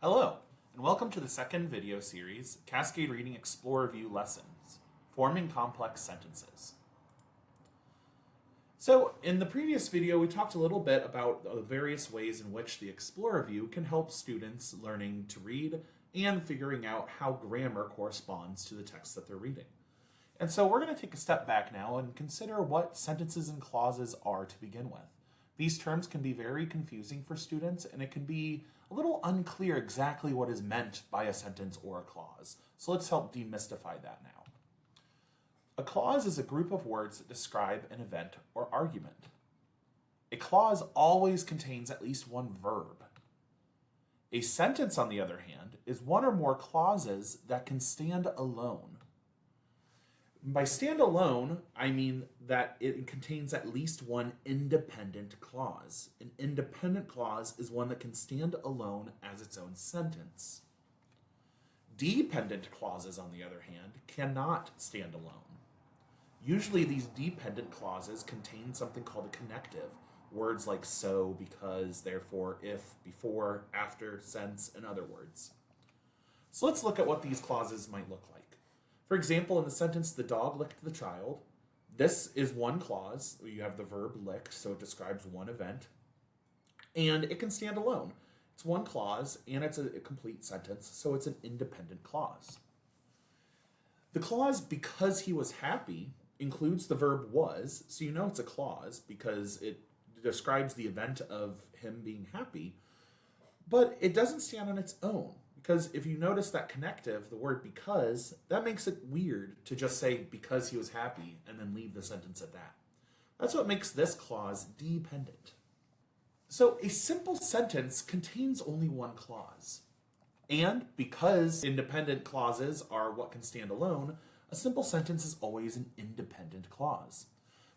Hello, and welcome to the second video series, Cascade Reading Explore View Lessons, Forming Complex Sentences. So, in the previous video, we talked a little bit about the various ways in which the Explorer View can help students learning to read and figuring out how grammar corresponds to the text that they're reading. And so we're going to take a step back now and consider what sentences and clauses are to begin with. These terms can be very confusing for students, and it can be a little unclear exactly what is meant by a sentence or a clause. So let's help demystify that now. A clause is a group of words that describe an event or argument. A clause always contains at least one verb. A sentence, on the other hand, is one or more clauses that can stand alone. By stand alone, I mean that it contains at least one independent clause. An independent clause is one that can stand alone as its own sentence. Dependent clauses, on the other hand, cannot stand alone. Usually these dependent clauses contain something called a connective, words like so, because, therefore, if, before, after, since, and other words. So let's look at what these clauses might look like. For example, in the sentence, the dog licked the child, this is one clause. You have the verb lick, so it describes one event, and it can stand alone. It's one clause, and it's a complete sentence, so it's an independent clause. The clause because he was happy includes the verb was, so you know it's a clause because it describes the event of him being happy, but it doesn't stand on its own. Because if you notice that connective, the word because, that makes it weird to just say because he was happy and then leave the sentence at that. That's what makes this clause dependent. So a simple sentence contains only one clause. And because independent clauses are what can stand alone, a simple sentence is always an independent clause.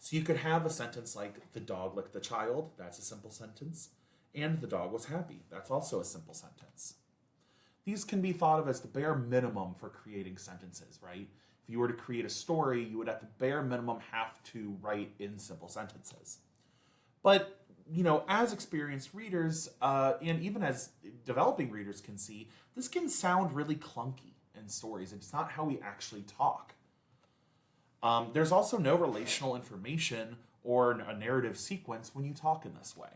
So you could have a sentence like the dog licked the child, that's a simple sentence, and the dog was happy, that's also a simple sentence. These can be thought of as the bare minimum for creating sentences, right? If you were to create a story, you would at the bare minimum have to write in simple sentences. But, as experienced readers, and even as developing readers can see, this can sound really clunky in stories. It's not how we actually talk. There's also no relational information or a narrative sequence when you talk in this way.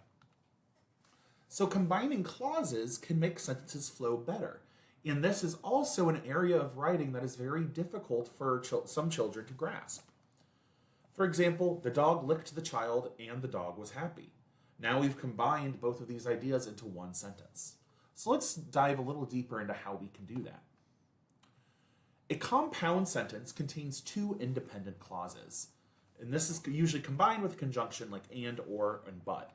So combining clauses can make sentences flow better. And this is also an area of writing that is very difficult for some children to grasp. For example, the dog licked the child and the dog was happy. Now we've combined both of these ideas into one sentence. So let's dive a little deeper into how we can do that. A compound sentence contains two independent clauses. And this is usually combined with a conjunction like and, or, and but.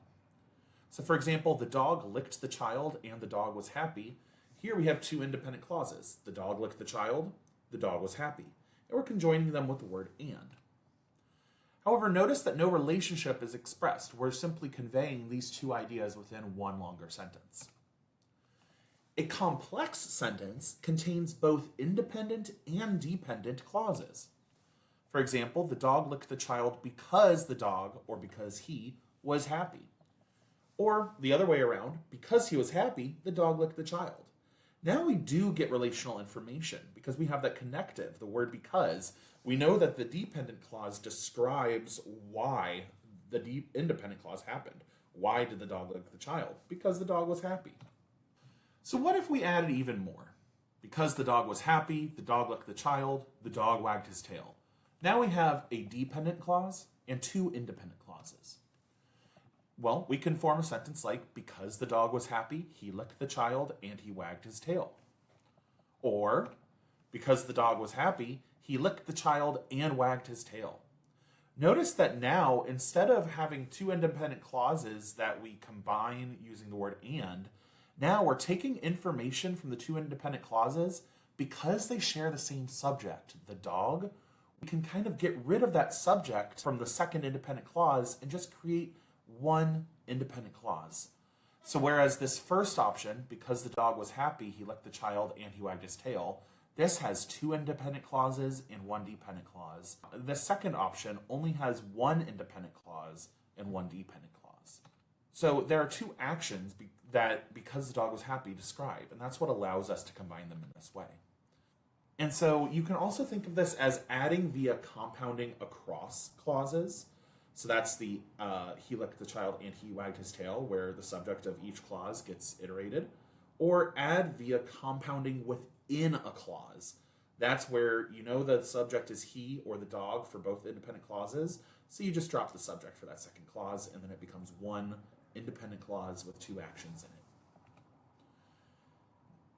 So for example, the dog licked the child and the dog was happy. Here we have two independent clauses. The dog licked the child, the dog was happy. And we're conjoining them with the word and. However, notice that no relationship is expressed. We're simply conveying these two ideas within one longer sentence. A complex sentence contains both independent and dependent clauses. For example, the dog licked the child because the dog, or because he, was happy. Or the other way around, because he was happy, the dog licked the child. Now we do get relational information because we have that connective, the word because. We know that the dependent clause describes why the independent clause happened. Why did the dog lick the child? Because the dog was happy. So what if we added even more? Because the dog was happy, the dog licked the child, the dog wagged his tail. Now we have a dependent clause and two independent clauses. Well, we can form a sentence like, because the dog was happy, he licked the child and he wagged his tail. Or, because the dog was happy, he licked the child and wagged his tail. Notice that now, instead of having two independent clauses that we combine using the word and, now we're taking information from the two independent clauses because they share the same subject, the dog. We can kind of get rid of that subject from the second independent clause and just create one independent clause. So whereas this first option, because the dog was happy, he licked the child and he wagged his tail, this has two independent clauses and one dependent clause. The second option only has one independent clause and one dependent clause. So there are two actions that because the dog was happy describe, and that's what allows us to combine them in this way. And so you can also think of this as adding via compounding across clauses. So that's the he licked the child and he wagged his tail, where the subject of each clause gets iterated. Or add via compounding within a clause. That's where you know the subject is he or the dog for both independent clauses. So you just drop the subject for that second clause, and then it becomes one independent clause with two actions in it.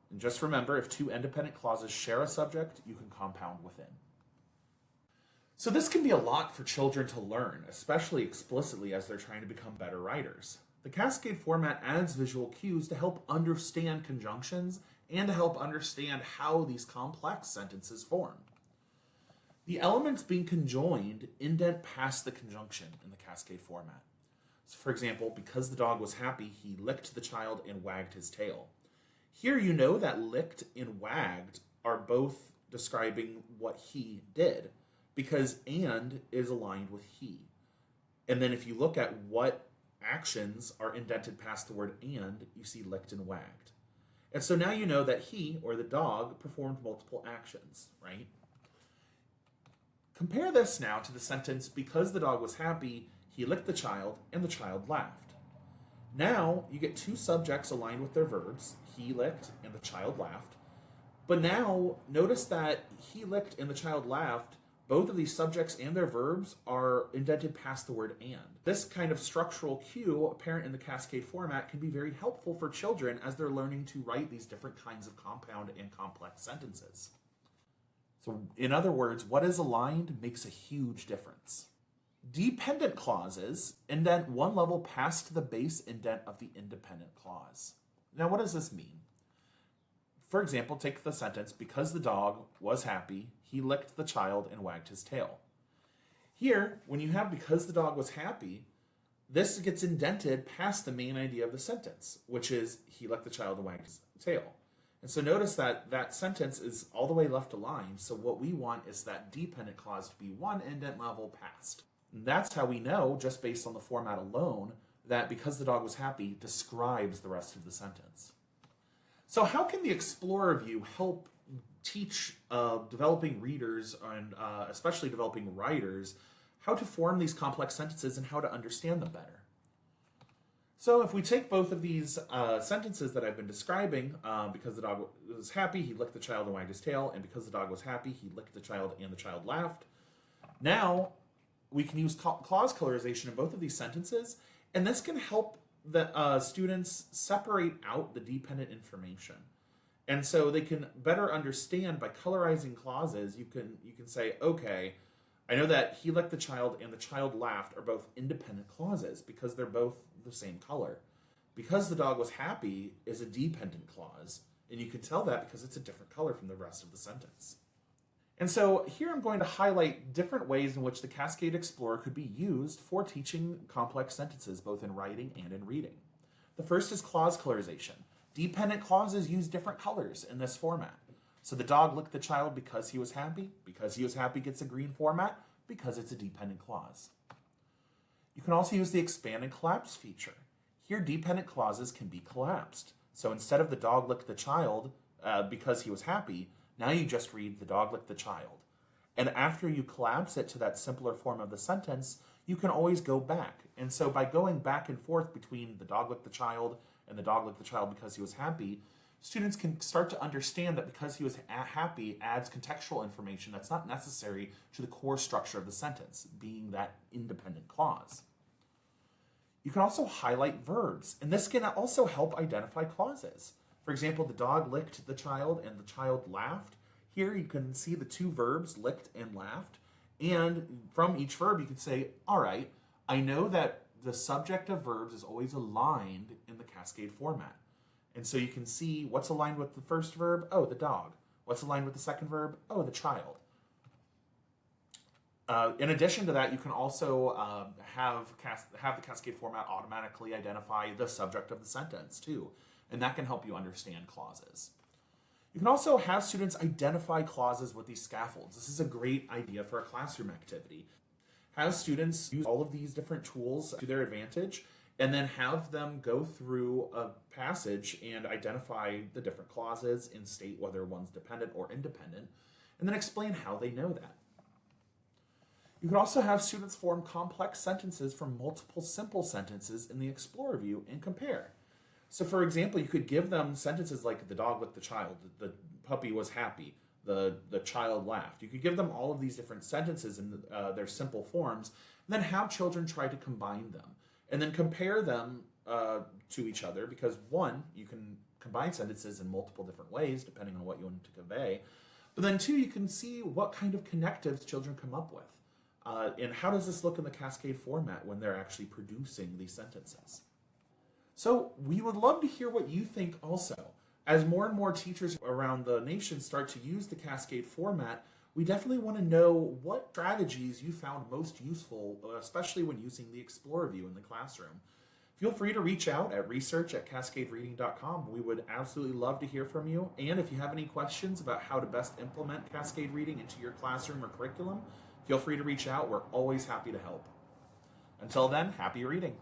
And just remember, if two independent clauses share a subject, you can compound within. So this can be a lot for children to learn, especially explicitly as they're trying to become better writers. The Cascade format adds visual cues to help understand conjunctions and to help understand how these complex sentences form. The elements being conjoined indent past the conjunction in the Cascade format. So for example, because the dog was happy, he licked the child and wagged his tail. Here you know that licked and wagged are both describing what he did, because and is aligned with he. And then if you look at what actions are indented past the word and, you see licked and wagged. And so now you know that he, or the dog, performed multiple actions, right? Compare this now to the sentence, because the dog was happy, he licked the child, and the child laughed. Now you get two subjects aligned with their verbs, he licked and the child laughed. But now notice that he licked and the child laughed, both of these subjects and their verbs are indented past the word and. This kind of structural cue apparent in the Cascade format can be very helpful for children as they're learning to write these different kinds of compound and complex sentences. So in other words, what is aligned makes a huge difference. Dependent clauses indent one level past the base indent of the independent clause. Now, what does this mean? For example, take the sentence, because the dog was happy, he licked the child and wagged his tail. Here, when you have because the dog was happy, this gets indented past the main idea of the sentence, which is he licked the child and wagged his tail. And so notice that that sentence is all the way left aligned. So what we want is that dependent clause to be one indent level past. And that's how we know, just based on the format alone, that because the dog was happy describes the rest of the sentence. So how can the Explorer view help teach developing readers and especially developing writers how to form these complex sentences and how to understand them better? So if we take both of these sentences that I've been describing, because the dog was happy, he licked the child and wagged his tail, and because the dog was happy, he licked the child and the child laughed. Now we can use clause colorization in both of these sentences, and this can help the students separate out the dependent information. And so they can better understand by colorizing clauses. You can say, okay, I know that he licked the child and the child laughed are both independent clauses because they're both the same color. Because the dog was happy is a dependent clause, and you can tell that because it's a different color from the rest of the sentence. And so here I'm going to highlight different ways in which the Cascade Explorer could be used for teaching complex sentences, both in writing and in reading. The first is clause colorization. Dependent clauses use different colors in this format. So the dog licked the child because he was happy. Because he was happy gets a green format because it's a dependent clause. You can also use the expand and collapse feature. Here, dependent clauses can be collapsed. So instead of the dog licked the child because he was happy, now you just read the dog licked the child. And after you collapse it to that simpler form of the sentence, you can always go back. And so by going back and forth between the dog licked the child and the dog licked the child because he was happy, students can start to understand that because he was happy adds contextual information that's not necessary to the core structure of the sentence, being that independent clause. You can also highlight verbs, and this can also help identify clauses. For example, the dog licked the child and the child laughed. Here you can see the two verbs, licked and laughed. And from each verb, you can say, all right, I know that the subject of verbs is always aligned in the Cascade format. And so you can see what's aligned with the first verb, oh, the dog. What's aligned with the second verb, oh, the child. In addition to that, you can also have the Cascade format automatically identify the subject of the sentence too. And that can help you understand clauses. You can also have students identify clauses with these scaffolds. This is a great idea for a classroom activity. Have students use all of these different tools to their advantage and then have them go through a passage and identify the different clauses and state whether one's dependent or independent, and then explain how they know that. You could also have students form complex sentences from multiple simple sentences in the Explorer view and compare. So, for example, you could give them sentences like the dog with the child, the puppy was happy, the child laughed. You could give them all of these different sentences in their simple forms, and then have children try to combine them, and then compare them to each other, because one, you can combine sentences in multiple different ways depending on what you want to convey, but then two, you can see what kind of connectives children come up with. And how does this look in the Cascade format when they're actually producing these sentences? So we would love to hear what you think also. As more and more teachers around the nation start to use the Cascade format, we definitely want to know what strategies you found most useful, especially when using the Explorer view in the classroom. Feel free to reach out at research@cascadereading.com. We would absolutely love to hear from you. And if you have any questions about how to best implement Cascade Reading into your classroom or curriculum, feel free to reach out. We're always happy to help. Until then, happy reading.